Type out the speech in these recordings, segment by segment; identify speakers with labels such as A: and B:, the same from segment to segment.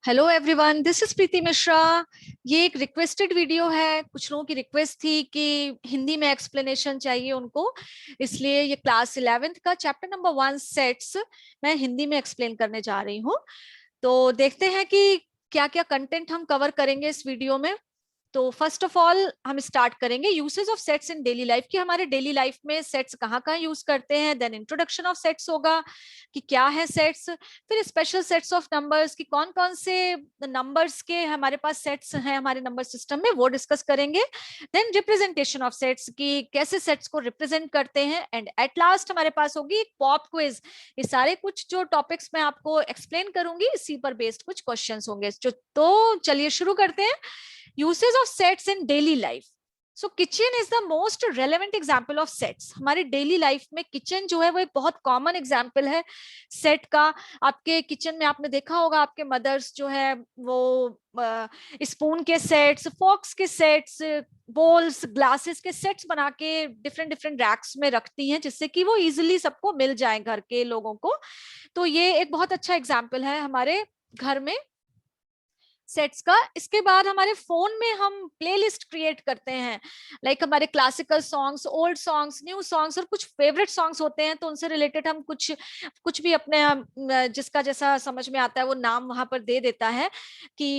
A: Hello everyone, this is प्रीति मिश्रा। ये एक requested video है। कुछ लोगों की रिक्वेस्ट थी कि हिंदी में एक्सप्लेनेशन चाहिए उनको, इसलिए ये क्लास 11th का चैप्टर नंबर 1 सेट्स मैं हिंदी में एक्सप्लेन करने जा रही हूँ। तो देखते हैं कि क्या क्या कंटेंट हम कवर करेंगे इस वीडियो में। तो फर्स्ट ऑफ ऑल हम स्टार्ट करेंगे usage of sets in daily life, कि हमारे डेली लाइफ में सेट्स कहाँ कहाँ यूज करते हैं। देन इंट्रोडक्शन ऑफ सेट्स होगा कि क्या है सेट्स। फिर स्पेशल सेट्स ऑफ नंबर्स, कि कौन कौन से नंबर्स के हमारे पास सेट्स हैं हमारे नंबर सिस्टम में, वो डिस्कस करेंगे। देन रिप्रेजेंटेशन ऑफ सेट्स, कि कैसे सेट्स को रिप्रेजेंट करते हैं। एंड एट लास्ट हमारे पास होगी एक पॉप क्विज। ये सारे कुछ जो टॉपिक्स मैं आपको एक्सप्लेन करूंगी, इसी पर बेस्ड कुछ क्वेश्चंस होंगे। तो चलिए शुरू करते हैं। Uses of sets in daily life. So kitchen is the most relevant example of sets. हमारे डेली लाइफ में किचन जो है वो एक बहुत कॉमन एग्जाम्पल है सेट का। आपके किचन में आपने देखा होगा आपके मदर्स जो है वो स्पून के सेट्स, फॉक्स के सेट्स, बोल्स, ग्लासेस के सेट्स बना के डिफरेंट डिफरेंट रैक्स में रखती हैं, जिससे कि वो इजिली सबको मिल जाए घर के लोगों को। तो ये एक बहुत अच्छा एग्जाम्पल है हमारे घर में सेट्स का। इसके बाद हमारे फोन में हम प्लेलिस्ट क्रिएट करते हैं, लाइक हमारे classical songs, old songs, new songs और कुछ फेवरेट सॉन्ग्स होते हैं, तो उनसे रिलेटेड हम कुछ कुछ भी अपने जिसका जैसा समझ में आता है वो नाम वहां पर दे देता है कि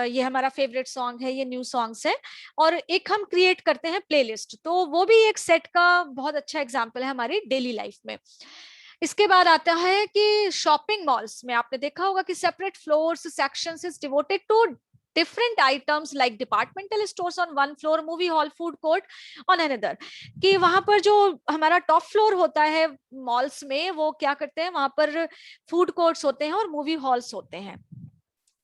A: ये हमारा फेवरेट सॉन्ग है, ये न्यू सॉन्ग्स है, और एक हम क्रिएट करते हैं प्लेलिस्ट। तो वो भी एक सेट का बहुत अच्छा एग्जाम्पल है हमारी डेली लाइफ में। इसके बाद आता है कि शॉपिंग मॉल्स में आपने देखा होगा कि separate floors, sections is devoted to different items, like departmental stores on one floor, movie hall, food court on another. कि वहां पर जो हमारा टॉप फ्लोर होता है मॉल्स में, वो क्या करते हैं, वहां पर फूड कोर्ट्स होते हैं और मूवी हॉल्स होते हैं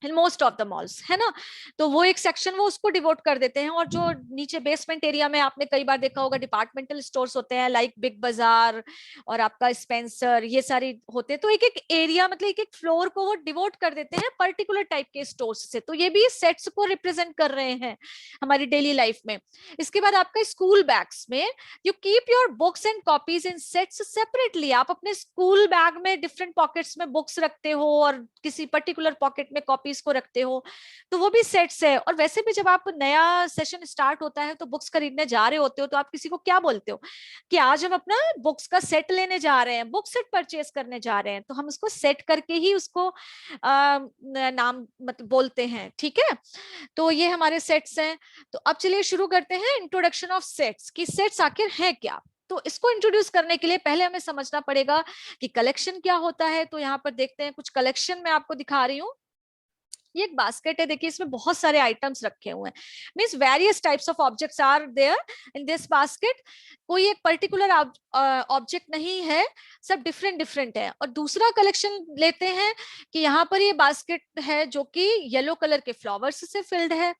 A: in most of the malls, है ना। तो वो एक सेक्शन वो उसको डिवोट कर देते हैं, और जो नीचे बेसमेंट एरिया में आपने कई बार देखा होगा डिपार्टमेंटल स्टोर्स होते हैं, लाइक बिग बाजार और आपका स्पेंसर, ये सारी होते हैं। तो एक एक एरिया, मतलब एक एक फ्लोर को वो डिवोट कर देते हैं पर्टिकुलर टाइप के स्टोर्स से। तो ये भी सेट्स को रिप्रेजेंट कर रहे हैं हमारी डेली लाइफ में। इसके बाद आपका स्कूल बैग्स में, you keep your books and copies in sets separately. आप अपने स्कूल बैग में डिफरेंट पॉकेट्स में बुक्स रखते हो और किसी पर्टिकुलर पॉकेट में कॉपी को रखते हो, तो वो भी सेट्स है। और वैसे भी जब आप नया सेशन स्टार्ट होता है तो बुक्स खरीदने जा रहे होते हो, तो आप किसी को क्या बोलते हो कि आज हम अपना बुक्स का सेट लेने जा रहे हैं, बुक सेट परचेज करने जा रहे हैं, तो हम उसको सेट करके ही उसको नाम मतलब बोलते हैं, ठीक है। तो ये हमारे सेट्स हैं। तो अब चलिए शुरू करते हैं इंट्रोडक्शन ऑफ सेट्स, कि सेट्स आखिर है क्या। तो इसको इंट्रोड्यूस करने के लिए पहले हमें समझना पड़ेगा कि कलेक्शन क्या होता है। तो यहाँ पर देखते हैं कुछ कलेक्शन मैं आपको दिखा रही हूँ। ये एक बास्केट है, देखिए इसमें बहुत सारे आइटम्स रखे हुए हैं। Means various types of objects are there in this basket. कोई एक पर्टिकुलर ऑब्जेक्ट नहीं है, सब डिफरेंट डिफरेंट है। और दूसरा कलेक्शन लेते हैं कि यहाँ पर ये बास्केट है जो कि येलो कलर के फ्लावर्स से फिल्ड है।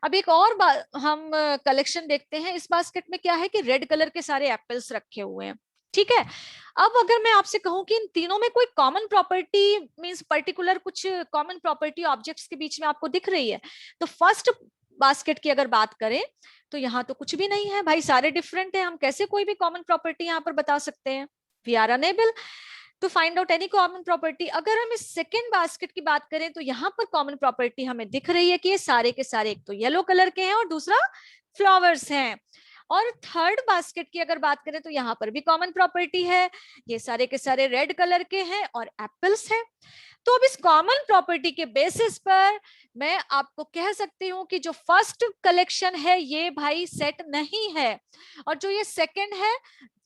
A: अब एक और हम कलेक्शन देखते हैं। इस बास्केट में क्या है कि रेड कलर के सारे एप्पल्स रखे हुए हैं, ठीक है। अब अगर मैं आपसे कहूं कि इन तीनों में कोई कॉमन प्रॉपर्टी, मींस पर्टिकुलर कुछ कॉमन प्रॉपर्टी ऑब्जेक्ट्स के बीच में आपको दिख रही है, तो फर्स्ट बास्केट की अगर बात करें तो यहाँ तो कुछ भी नहीं है भाई, सारे डिफरेंट है। हम कैसे कोई भी कॉमन प्रॉपर्टी यहाँ पर बता सकते हैं? We are unable to find out any common property. अगर हम इस सेकेंड बास्केट की बात करें तो यहाँ पर कॉमन प्रॉपर्टी हमें दिख रही है कि ये सारे के सारे एक तो येलो कलर के हैं और दूसरा फ्लावर्स हैं। और थर्ड बास्केट की अगर बात करें तो यहाँ पर भी कॉमन प्रॉपर्टी है, ये सारे के सारे रेड कलर के हैं और एप्पल्स हैं। तो अब इस कॉमन प्रॉपर्टी के बेसिस पर मैं आपको कह सकती हूँ कि जो फर्स्ट कलेक्शन है ये भाई सेट नहीं है, और जो ये सेकंड है,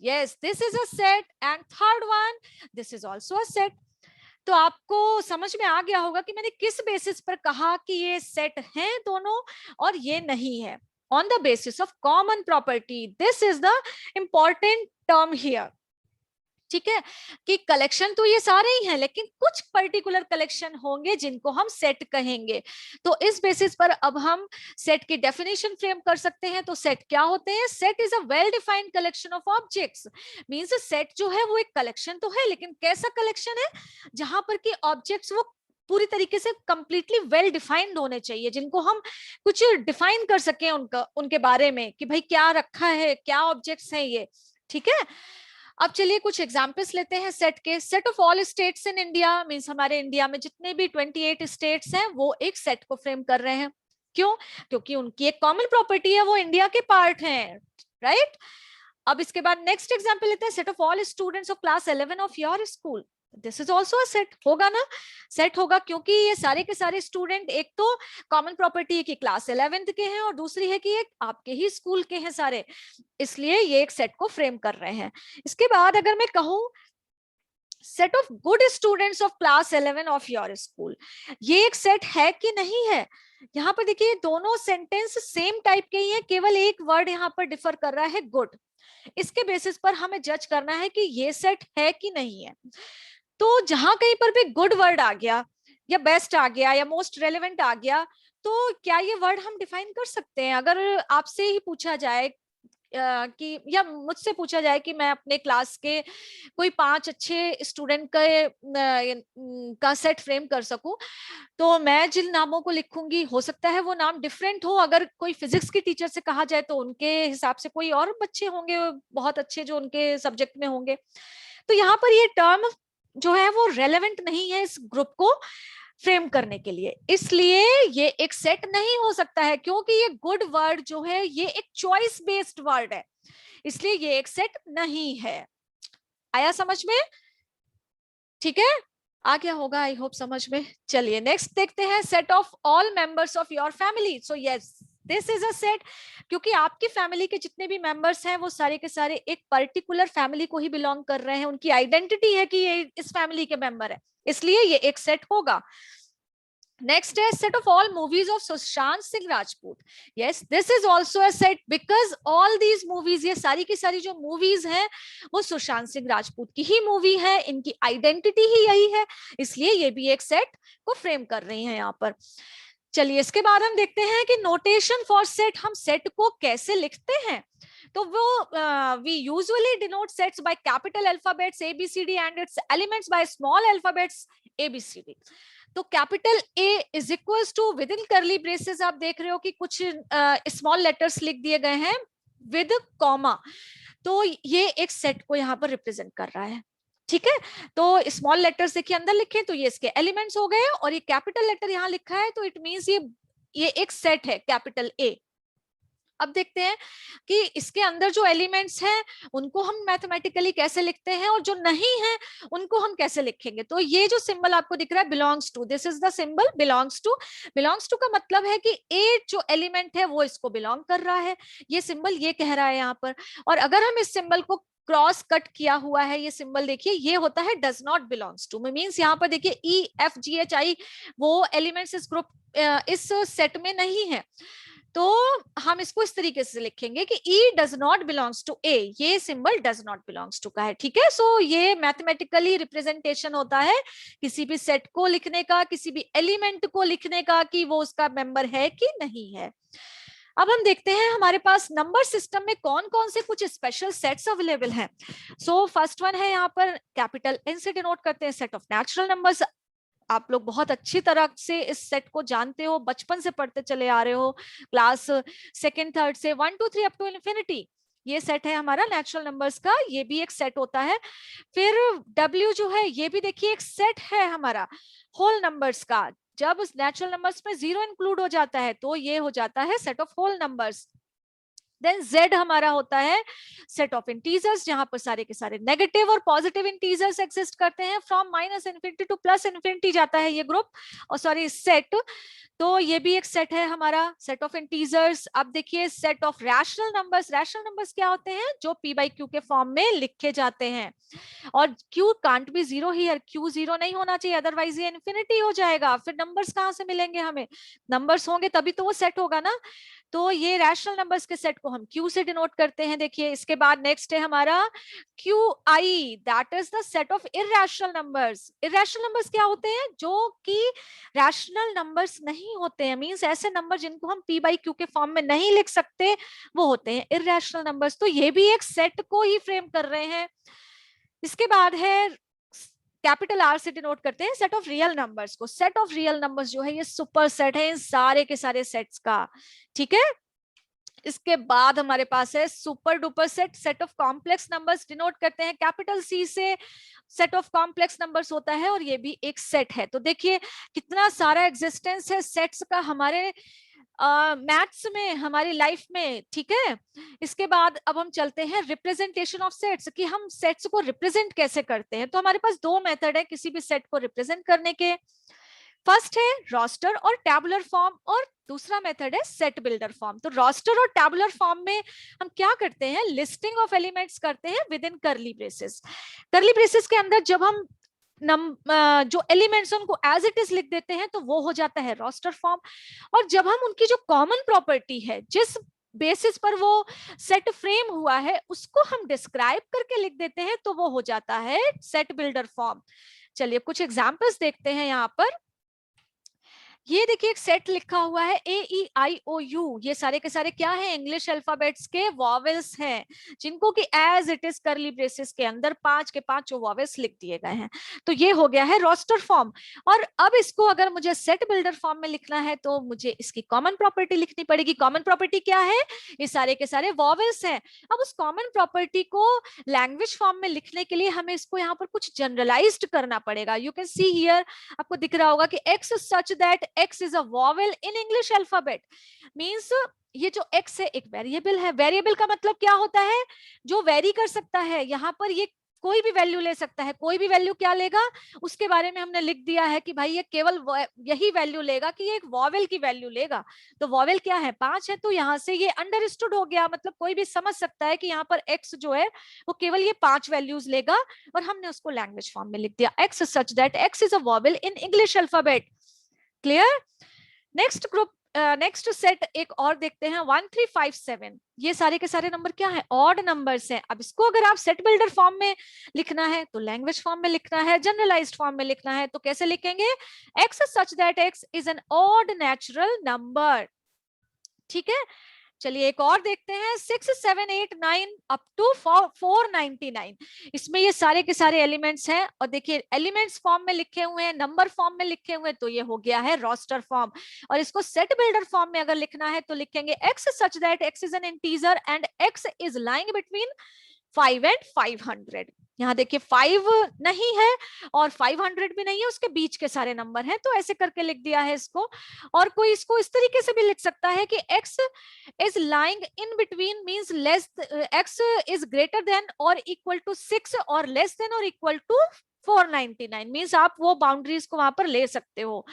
A: yes this is a set, and third one this is also a set. तो आपको समझ में आ गया होगा कि मैंने किस बेसिस पर कहा कि ये सेट हैं दोनों और ये नहीं है। On the basis of common property, this is the important term here, ठीक है। कि कलेक्शन तो ये सारे ही हैं, लेकिन कुछ पर्टिकुलर कलेक्शन होंगे जिनको हम सेट कहेंगे। तो इस बेसिस पर अब हम सेट की डेफिनेशन फ्रेम कर सकते हैं। तो सेट क्या होते हैं? Set is a well defined collection of objects. Means set जो है वो एक कलेक्शन तो है, लेकिन कैसा कलेक्शन है? जहां पर कि ऑब्जेक्ट्स वो पूरी तरीके से कंप्लीटली वेल डिफाइंड होने चाहिए, जिनको हम कुछ डिफाइन कर सकें उनका, उनके बारे में कि भाई क्या रखा है, क्या ऑब्जेक्ट्स हैं ये, ठीक है। अब चलिए कुछ एग्जांपल्स लेते हैं सेट के। Set of all states in India means हमारे इंडिया में जितने भी 28 स्टेट्स हैं वो एक सेट को फ्रेम कर रहे हैं। क्यों? क्योंकि उनकी एक कॉमन प्रॉपर्टी है, वो इंडिया के पार्ट हैं, राइट। अब इसके बाद नेक्स्ट एग्जांपल लेते हैं। Set of all students of class 11 of your school, this is also a set. होगा ना, सेट होगा, क्योंकि ये सारे के सारे स्टूडेंट एक तो कॉमन प्रॉपर्टी है कि क्लास 11th के हैं और दूसरी है कि ये आपके ही स्कूल के हैं सारे, इसलिए ये एक सेट को फ्रेम कर रहे हैं। इसके बाद अगर मैं कहूं set of good students of class 11 of your school, ये एक सेट है कि नहीं है? यहाँ पर देखिए दोनों सेंटेंस सेम टाइप के ही हैं, केवल एक वर्ड यहाँ पर डिफर कर रहा है गुड। इसके बेसिस पर हमें जज करना है कि ये सेट है कि नहीं है। तो जहां कहीं पर भी गुड वर्ड आ गया या बेस्ट आ गया या मोस्ट रेलेवेंट आ गया, तो क्या ये वर्ड हम डिफाइन कर सकते हैं? अगर आपसे ही पूछा जाए कि या मुझसे पूछा जाए कि मैं अपने क्लास के कोई 5 अच्छे स्टूडेंट का सेट फ्रेम कर सकूं, तो मैं जिन नामों को लिखूंगी हो सकता है वो नाम डिफरेंट हो। अगर कोई फिजिक्स की टीचर से कहा जाए तो उनके हिसाब से कोई और बच्चे होंगे बहुत अच्छे जो उनके सब्जेक्ट में होंगे। तो यहाँ पर ये टर्म जो है वो रेलेवेंट नहीं है इस ग्रुप को फ्रेम करने के लिए, इसलिए ये एक सेट नहीं हो सकता है। क्योंकि ये गुड वर्ड जो है ये एक चॉइस बेस्ड वर्ड है, इसलिए ये एक सेट नहीं है। आया समझ में? ठीक है, आ गया होगा आई होप समझ में। चलिए नेक्स्ट देखते हैं। Set of all members of your family, so yes this is a set, क्योंकि आपकी फैमिली के जितने भी मेंबर्स हैं वो सारे के सारे एक पर्टिकुलर फैमिली को ही बिलोंग कर रहे हैं, उनकी आइडेंटिटी है कि ये इस फैमिली के मेंबर है, इसलिए ये एक सेट होगा। नेक्स्ट है set of all movies of Sushant Singh Rajput, yes this is also a set because all these movies, ये सारी की सारी जो मूवीज हैं वो सुशांत सिंह राजपूत की ही मूवी है, इनकी आइडेंटिटी ही यही है, इसलिए ये भी एक सेट को फ्रेम कर रही है यहाँ पर। चलिए इसके बाद हम देखते हैं कि नोटेशन फॉर सेट, हम सेट को कैसे लिखते हैं। तो वो we usually denote sets by capital alphabets ABCD and its elements by small alphabets ABCD। तो capital A is equals to within curly braces, आप देख रहे हो कि कुछ स्मॉल लेटर्स लिख दिए गए हैं विद कॉमा, तो ये एक सेट को यहाँ पर रिप्रेजेंट कर रहा है। ठीक है, तो स्मॉल लेटर्स देखिए अंदर लिखे तो ये इसके एलिमेंट्स हो गए, और ये कैपिटल लेटर यहाँ लिखा है तो इट मींस ये एक सेट है कैपिटल A। अब देखते हैं कि इसके अंदर जो एलिमेंट्स हैं उनको हम मैथमेटिकली कैसे लिखते हैं और जो नहीं है उनको हम कैसे लिखेंगे। तो ये जो सिंबल आपको दिख रहा है belongs to, this is the symbol belongs to. Belongs to का मतलब है कि ए जो एलिमेंट है वो इसको बिलोंग कर रहा है, ये सिंबल ये कह रहा है यहाँ पर। और अगर हम इस सिंबल को क्रॉस कट किया हुआ है, ये सिंबल देखिए ये होता है does not belongs to, means यहाँ पर देखिए EFGHI वो एलिमेंट्स इस ग्रुप इस सेट में नहीं है, तो हम इसको इस तरीके से लिखेंगे कि E does not belongs to A, ये symbol does not belongs to का है। ठीक है, सो ये मैथमेटिकली रिप्रेजेंटेशन होता है किसी भी सेट को लिखने का, किसी भी एलिमेंट को लिखने का कि वो उसका मेंबर है कि नहीं है। अब हम देखते हैं हमारे पास नंबर सिस्टम में कौन कौन से कुछ स्पेशल सेट्स अवेलेबल हैं। सो फर्स्ट वन है यहाँ पर कैपिटल N से डिनोट करते हैं सेट ऑफ नेचुरल नंबर्स। आप लोग बहुत अच्छी तरह से इस सेट को जानते हो, बचपन से पढ़ते चले आ रहे हो, क्लास सेकंड थर्ड से 1 2 3 अप टू इन्फिनिटी, ये सेट है हमारा नेचुरल नंबर्स का, ये भी एक सेट होता है। फिर W जो है ये भी देखिए एक सेट है हमारा होल नंबर्स का, जब नेचुरल नंबर्स में 0 इंक्लूड हो जाता है तो ये हो जाता है set of whole numbers. Then Z हमारा होता है सेट ऑफ इंटीजर्स, जहां पर सारे के सारे नेगेटिव और पॉजिटिव इंटीजर्स एग्जिस्ट करते हैं, फ्रॉम -इन्फिनिटी टू +इन्फिनिटी जाता है ये ग्रुप, और सॉरी सेट, तो ये भी एक सेट है हमारा सेट ऑफ इंटीजर्स। अब देखिए set of rational numbers, rational numbers क्या होते हैं? जो P/Q के फॉर्म में लिखे जाते हैं, और Q can't be 0 here, Q 0 नहीं होना चाहिए, अदरवाइज ये इन्फिनिटी हो जाएगा। फिर नंबर्स कहां से मिलेंगे हमें? नंबर्स होंगे तभी तो वो सेट होगा ना, तो ये रैशनल नंबर्स के सेट को हम Q से डिनोट करते हैं। देखिए इसके बाद नेक्स्ट है हमारा QI, that is the set of irrational numbers. Irrational numbers क्या होते हैं? जो कि रैशनल नंबर्स नहीं होते हैं, मींस ऐसे नंबर जिनको हम P/Q के फॉर्म में नहीं लिख सकते वो होते हैं इरैशनल नंबर्स, तो ये भी एक सेट को ही फ्रेम कर रहे हैं। इसके बाद है कैपिटल R से डिनोट करते हैं सेट ऑफ रियल नंबर्स को। सेट ऑफ रियल नंबर्स जो है ये सुपर सेट है इन सारे के सारे सेट्स का। ठीक है, इसके बाद हमारे पास है super duper set, set of complex numbers denote करते हैं कैपिटल सी से, सेट ऑफ कॉम्प्लेक्स नंबर्स होता है और ये भी एक सेट है। तो देखिए कितना सारा एग्जिस्टेंस है सेट्स का हमारे मैथ्स में, हमारी लाइफ में, ठीक है। इसके बाद अब हम चलते हैं रिप्रेजेंटेशन ऑफ सेट्स, कि हम सेट्स को रिप्रेजेंट कैसे करते हैं। तो हमारे पास दो मेथड है किसी भी सेट को रिप्रेजेंट करने के। फर्स्ट है रोस्टर और टैबुलर फॉर्म, और दूसरा मेथड है सेट बिल्डर फॉर्म। तो रोस्टर और टैबुलर फॉर्म में हम क्या करते हैं, लिस्टिंग ऑफ एलिमेंट्स करते हैं with in curly braces. Curly braces के अंदर जब हम जो एलिमेंट्स उनको एज इट इज लिख देते हैं तो वो हो जाता है रोस्टर फॉर्म। और जब हम उनकी जो कॉमन प्रॉपर्टी है, जिस बेसिस पर वो सेट फ्रेम हुआ है, उसको हम डिस्क्राइब करके लिख देते हैं तो वो हो जाता है सेट बिल्डर फॉर्म। चलिए कुछ एग्जांपल्स देखते हैं यहाँ पर। ये देखिए एक सेट लिखा हुआ है AEIOU, ये सारे के सारे क्या है, इंग्लिश अल्फाबेट्स के वॉवेल्स हैं, जिनको कि as it is curly braces के अंदर 5 के 5 वॉवेल्स लिख दिए गए हैं। तो ये हो गया है रोस्टर फॉर्म। और अब इसको अगर मुझे सेट बिल्डर फॉर्म में लिखना है तो मुझे इसकी कॉमन प्रॉपर्टी लिखनी पड़ेगी। कॉमन प्रॉपर्टी क्या है, ये सारे के सारे वॉवेल्स हैं। अब उस कॉमन प्रॉपर्टी को लैंग्वेज फॉर्म में लिखने के लिए हमें इसको यहाँ पर कुछ जनरलाइज्ड करना पड़ेगा। यू कैन सी हियर, आपको दिख रहा होगा कि x such that x is a vowel in English alphabet means ये जो x है एक वेरिएबल है। वेरिएबल का मतलब क्या होता है, जो वेरी कर सकता है। यहाँ पर ये कोई भी वैल्यू ले सकता है, कोई भी वैल्यू क्या लेगा, उसके बारे में हमने लिख दिया है कि भाई ये केवल यही वैल्यू लेगा कि ये एक वॉवेल की वैल्यू लेगा। तो वॉवेल क्या है, 5 है। तो यहाँ से ये अंडरस्टूड हो गया, मतलब कोई भी समझ सकता है कि यहाँ पर x जो है वो केवल ये 5 वैल्यूज लेगा, और हमने उसको लैंग्वेज फॉर्म में लिख दिया, x such that x is a vowel in English alphabet. Clear. Next group, next set एक और देखते हैं 1 3 5 7। ये सारे के सारे नंबर क्या है, ऑड नंबर्स हैं। अब इसको अगर आप सेट बिल्डर फॉर्म में लिखना है तो लैंग्वेज फॉर्म में लिखना है, जनरलाइज्ड फॉर्म में लिखना है तो कैसे लिखेंगे, x such that x is N odd natural number. ठीक है, चलिए एक और देखते हैं 6 7 8 9 अप टू 499। इसमें ये सारे के सारे एलिमेंट्स हैं, और देखिए एलिमेंट्स फॉर्म में लिखे हुए हैं, नंबर फॉर्म में लिखे हुए हैं, तो ये हो गया है रोस्टर फॉर्म। और इसको सेट बिल्डर फॉर्म में अगर लिखना है तो लिखेंगे x such that x is an integer and x is lying between 5 and 500। यहाँ देखिए 5 नहीं है और 500 भी नहीं है, उसके बीच के सारे नंबर हैं, तो ऐसे करके लिख दिया है इसको। और कोई इसको इस तरीके से भी लिख सकता है कि x is lying in between means less, x is greater than or equal to 6 और less than or equal to 499 means आप वो बाउंड्रीज को वहां पर ले सकते हो।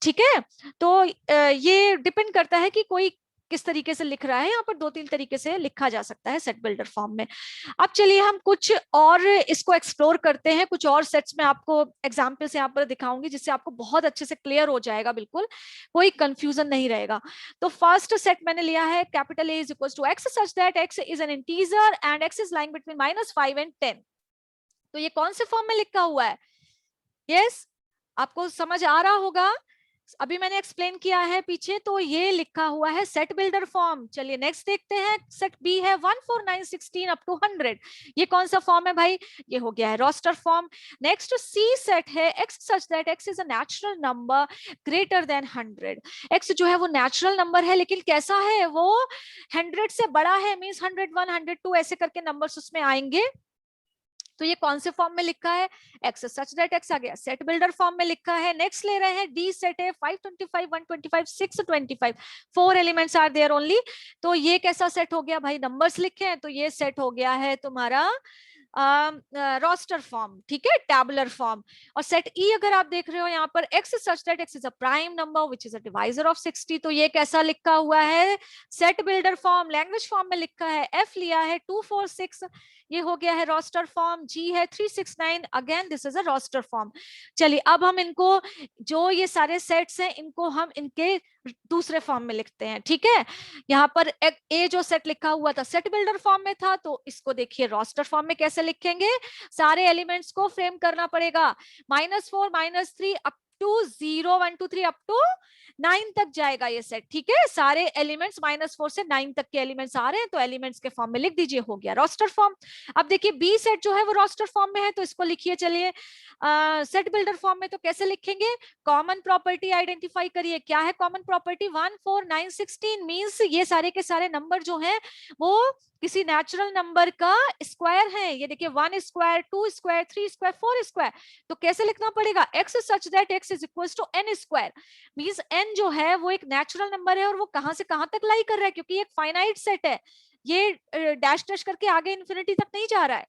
A: ठीक है, तो ये डिपेंड करता है कि कोई किस तरीके से लिख रहा है। यहाँ पर 2-3 तरीके से लिखा जा सकता है सेट बिल्डर फॉर्म में। अब चलिए हम कुछ और इसको एक्सप्लोर करते हैं, कुछ और सेट्स में आपको एग्जांपल्स यहाँ पर दिखाऊंगी जिससे आपको बहुत अच्छे से क्लियर हो जाएगा, बिल्कुल कोई कंफ्यूजन नहीं रहेगा। तो फर्स्ट सेट मैंने लिया है capital A is equal to x such that x is an integer and x is lying between -5 and 10। तो ये कौन से फॉर्म में लिखा हुआ है, यस आपको समझ आ रहा होगा, अभी मैंने एक्सप्लेन किया है पीछे। तो ये लिखा हुआ है सेट बिल्डर फॉर्म। चलिए नेक्स्ट देखते हैं, सेट बी है 1 4 9 16 अप टू 100। ये कौन सा फॉर्म है भाई, ये हो गया है रोस्टर फॉर्म। नेक्स्ट सी सेट है x such that x is a natural number greater than 100। x जो है वो नेचुरल नंबर है, लेकिन कैसा है, वो 100 से बड़ा है, मींस 101 102 ऐसे करके नंबर्स उसमें आएंगे। तो ये कौन से फॉर्म में लिखा है, x सच दैट x आ गया, सेट बिल्डर फॉर्म में लिखा है। नेक्स्ट ले रहे हैं डी सेट है 525 125 625, 4 एलिमेंट्स आर देयर ओनली। तो ये कैसा सेट हो गया भाई, नंबर्स लिखे हैं तो ये सेट हो गया है तुम्हारा रोस्टर फॉर्म। ठीक है, टैबुलर फॉर्म। और सेट ई अगर आप देख रहे हो यहाँ पर x such that x is a prime number which is a divisor of 60। तो ये कैसा लिखा हुआ है, set builder form. Language form में लिखा है, f लिया है 246, ये हो गया है रोस्टर फॉर्म। g है 369, again this is a roster form. चलिए अब हम इनको, जो ये सारे सेट्स हैं, इनको हम इनके दूसरे फॉर्म में लिखते हैं। ठीक है, यहाँ पर ए जो सेट लिखा हुआ था सेट बिल्डर फॉर्म में था, तो इसको देखिए रोस्टर फॉर्म में कैसे लिखेंगे, सारे एलिमेंट्स को फ्रेम करना पड़ेगा, -4 -3 अप टू 0 1 2 3 अप टू 9 तक जाएगा ये सेट, ठीक है। सारे एलिमेंट्स -4 से 9 तक के एलिमेंट्स आ रहे हैं, तो एलिमेंट्स के फॉर्म में लिख दीजिए, हो गया रोस्टर फॉर्म। अब देखिए बी सेट जो है वो रोस्टर फॉर्म में है, तो इसको लिखिए। चलिए सेट बिल्डर फॉर्म में तो कैसे लिखेंगे, कॉमन प्रॉपर्टी आइडेंटिफाई करिए। क्या है कॉमन प्रॉपर्टी, 1 4 9 16 मींस ये सारे के सारे नंबर जो हैं वो किसी नेचुरल नंबर का स्क्वायर है। ये देखिए 1 स्क्वायर, 2 स्क्वायर, 3 स्क्वायर, 4 स्क्वायर। तो कैसे लिखना पड़ेगा, x such that x is equal to n square. Means n जो है वो एक नेचुरल नंबर है और वो कहां से कहां तक लाई कर रहा है, क्योंकि ये एक फाइनाइट सेट है, ये डैश डैश करके आगे इन्फिनिटी तक नहीं जा रहा है।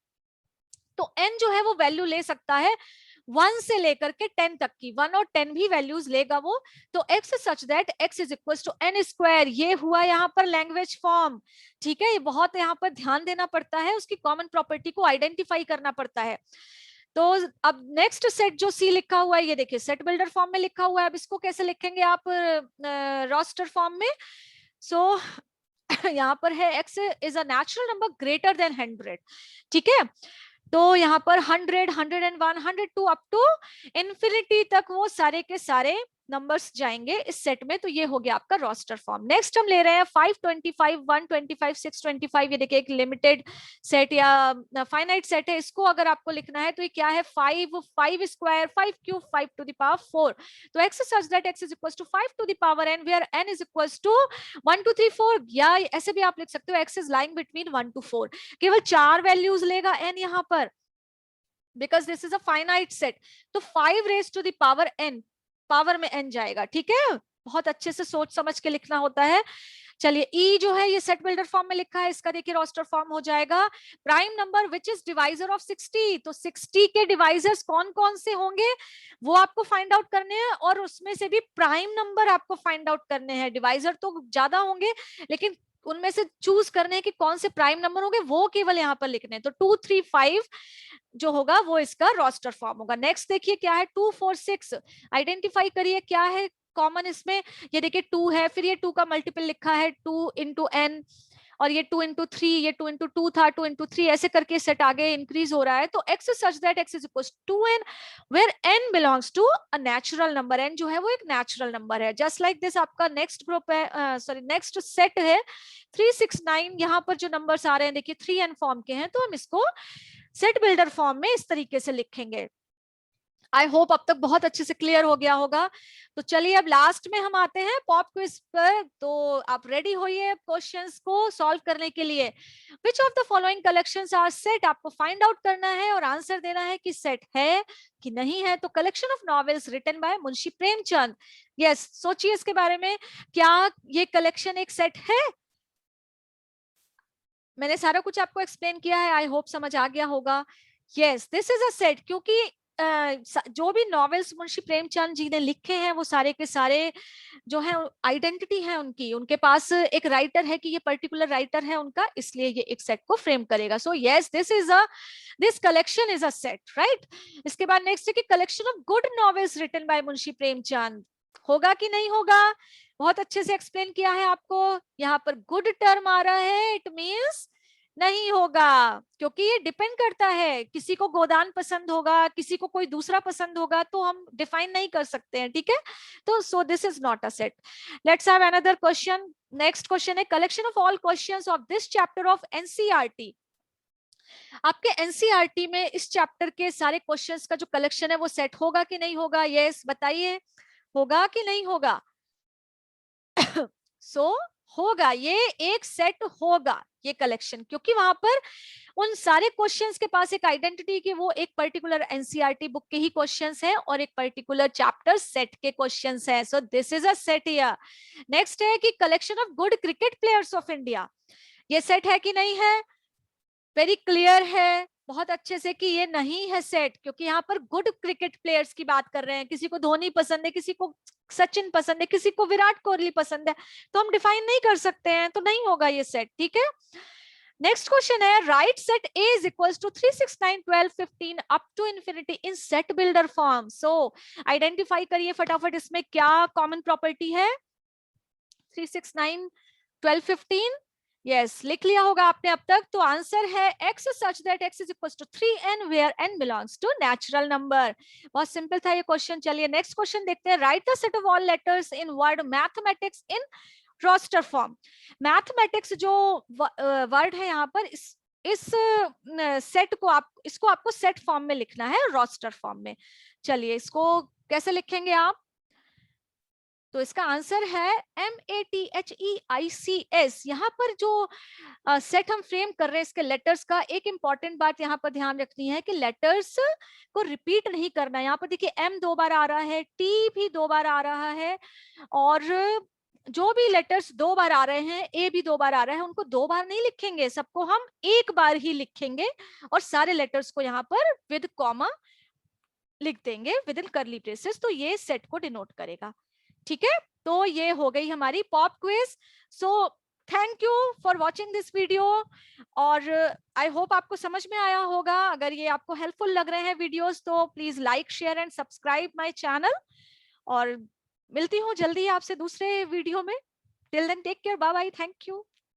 A: तो n जो है वो वैल्यू ले सकता है 1 से लेकर के 10 तक की, 1 और 10 भी वैल्यूज लेगा वो। तो x such that x is equal to n square, ये हुआ यहाँ पर लैंग्वेज फॉर्म, ठीक है। ये बहुत यहाँ पर ध्यान देना पड़ता है, उसकी कॉमन प्रॉपर्टी को आइडेंटिफाई करना पड़ता है। तो अब नेक्स्ट सेट जो सी लिखा हुआ है, ये देखिए सेट बिल्डर फॉर्म में लिखा हुआ है। अब इसको कैसे लिखेंगे आप रोस्टर फॉर्म में। सो यहाँ पर है x is a natural number greater than 100, ठीक है। तो यहाँ पर 100, 101, 102 अप टू इन्फिनिटी तक वो सारे के सारे नंबर्स जाएंगे इस सेट में। तो ये हो गया आपका रोस्टर फॉर्म। नेक्स्ट हम ले रहे हैं 525, 125, 625। ये देखिए एक लिमिटेड सेट या फाइनाइट सेट है, इसको अगर आपको लिखना है तो ये क्या है, 5 square, 5 cube, 5 to the power 4। तो x such that x is equal to 5 to the power n, where n is equal to 1 2 3 4, या ऐसे भी आप लिख सकते हो x is lying between 1 to 4। केवल 4 वैल्यूज लेगा n यहाँ पर, because this is a finite set. तो 5 raise to the power n, power में n जाएगा, ठीक है। बहुत अच्छे से सोच समझ के लिखना होता है। चलिए ई जो है ये सेट बिल्डर फॉर्म में लिखा है, इसका देखिए रोस्टर फॉर्म हो जाएगा। Prime number which is divisor of 60, तो 60 के डिवाइजर्स कौन कौन से होंगे वो आपको फाइंड आउट करने हैं, और उसमें से भी प्राइम नंबर आपको फाइंड आउट करने हैं। डिवाइजर तो ज्यादा होंगे, लेकिन उनमें से चूज करने हैं कि कौन से प्राइम नंबर होंगे, वो केवल यहाँ पर लिखने हैं। तो 2 3 5 जो होगा वो इसका रोस्टर फॉर्म होगा। नेक्स्ट देखिए क्या है, 2 4 6 आइडेंटिफाई करिए क्या है कॉमन इसमें। ये देखिए 2 है, फिर ये 2 का मल्टीपल लिखा है 2 इंटू n, और ये 2 इंटू 3, ये 2 इंटू 2 था, 2 इंटू 3, ऐसे करके सेट आगे इंक्रीज हो रहा है। तो x such that x is equal to 2n, where n belongs to a natural number. n जो है वो एक नेचुरल नंबर है। जस्ट लाइक दिस आपका नेक्स्ट ग्रुप है, सॉरी नेक्स्ट सेट है 3 6 9। यहाँ पर जो नंबर्स आ रहे हैं देखिए 3n फॉर्म के हैं, तो हम इसको सेट बिल्डर फॉर्म में इस तरीके से लिखेंगे। आई होप अब तक बहुत अच्छे से क्लियर हो गया होगा। तो चलिए अब लास्ट में हम आते हैं पॉप क्विज पर। तो आप रेडी होइए क्वेश्चंस को सॉल्व करने के लिए। Which of the following collections are set, आपको फाइंड आउट करना है और आंसर देना है कि सेट है कि नहीं है। तो collection of novels written by Munshi Premchand, yes सोचिए इसके बारे में, क्या ये कलेक्शन एक सेट है। मैंने सारा कुछ आपको एक्सप्लेन किया है, आई होप समझ आ गया होगा। Yes this is a set, क्योंकि जो भी नॉवेल्स मुंशी प्रेमचंद जी ने लिखे हैं वो सारे के सारे जो है आइडेंटिटी है उनकी, उनके पास एक राइटर है कि ये पर्टिकुलर राइटर है उनका, इसलिए ये एक सेट को फ्रेम करेगा। So yes this collection is a set, right. इसके बाद नेक्स्ट है कि collection of good novels written by Munshi Premchand, होगा कि नहीं होगा। बहुत अच्छे से एक्सप्लेन किया है आपको। यहाँ पर गुड टर्म आ रहा है, इट मीन्स नहीं होगा, क्योंकि ये डिपेंड करता है, किसी को गोदान पसंद होगा, किसी को कोई दूसरा पसंद होगा, तो हम डिफाइन नहीं कर सकते हैं, ठीक है। तो so this is not a set. Let's have another question. Next question है collection of all questions of this chapter of NCERT. आपके एनसीईआरटी में इस चैप्टर के सारे क्वेश्चंस का जो कलेक्शन है वो सेट होगा कि नहीं होगा। यस बताइए, होगा कि नहीं होगा। सो होगा, ये एक सेट होगा ये कलेक्शन, क्योंकि वहां पर उन सारे क्वेश्चंस के पास एक आइडेंटिटी कि वो एक पर्टिकुलर एनसीईआरटी बुक के ही क्वेश्चंस हैं और एक पर्टिकुलर चैप्टर सेट के क्वेश्चंस हैं। सो this is a set here. Next है कि collection of good cricket players of India, ये सेट है कि नहीं है। वेरी क्लियर है बहुत अच्छे से कि ये नहीं है सेट, क्योंकि यहाँ पर गुड क्रिकेट प्लेयर्स की बात कर रहे हैं। किसी को धोनी पसंद है, किसी को सचिन पसंद है, किसी को विराट कोहली पसंद है, तो हम डिफाइन नहीं कर सकते हैं, तो नहीं होगा ये सेट, ठीक है। नेक्स्ट क्वेश्चन है right set A is equals to 3 6 9 12 15 up to infinity in set builder form. So identify करिए फटाफट इसमें क्या कॉमन प्रॉपर्टी है। 3 6 9 12 15 यस, लिख लिया होगा आपने अब तक। तो आंसर है x such that x is equal to 3n where n belongs to natural number. बहुत सिंपल था ये क्वेश्चन। चलिए नेक्स्ट क्वेश्चन देखते हैं। Write the set of all letters in word mathematics in roster form. Mathematics जो word है यहाँ पर, इस सेट को इसको आपको सेट फॉर्म में लिखना है, रोस्टर फॉर्म में। चलिए इसको कैसे लिखेंगे आप? तो इसका आंसर है MATHEICS। यहाँ पर जो सेट हम फ्रेम कर रहे हैं इसके लेटर्स का, एक इंपॉर्टेंट बात यहाँ पर ध्यान रखनी है कि लेटर्स को रिपीट नहीं करना है। यहाँ पर देखिए M 2 बार आ रहा है, T भी 2 बार आ रहा है, और जो भी लेटर्स 2 बार आ रहे हैं, A भी 2 बार आ रहा है, उनको 2 बार नहीं लिखेंगे, सबको हम एक बार ही लिखेंगे और सारे लेटर्स को यहाँ पर विद कॉमा लिख देंगे विद इन करली ब्रेसेस। तो ये सेट को डिनोट करेगा। ठीक है, तो ये हो गई हमारी pop quiz. So thank you for watching this video, और आई होप आपको समझ में आया होगा। अगर ये आपको हेल्पफुल लग रहे हैं वीडियोस तो please like, share and subscribe my channel. और मिलती हूँ जल्दी आपसे दूसरे वीडियो में। Till then take care, bye bye, thank you.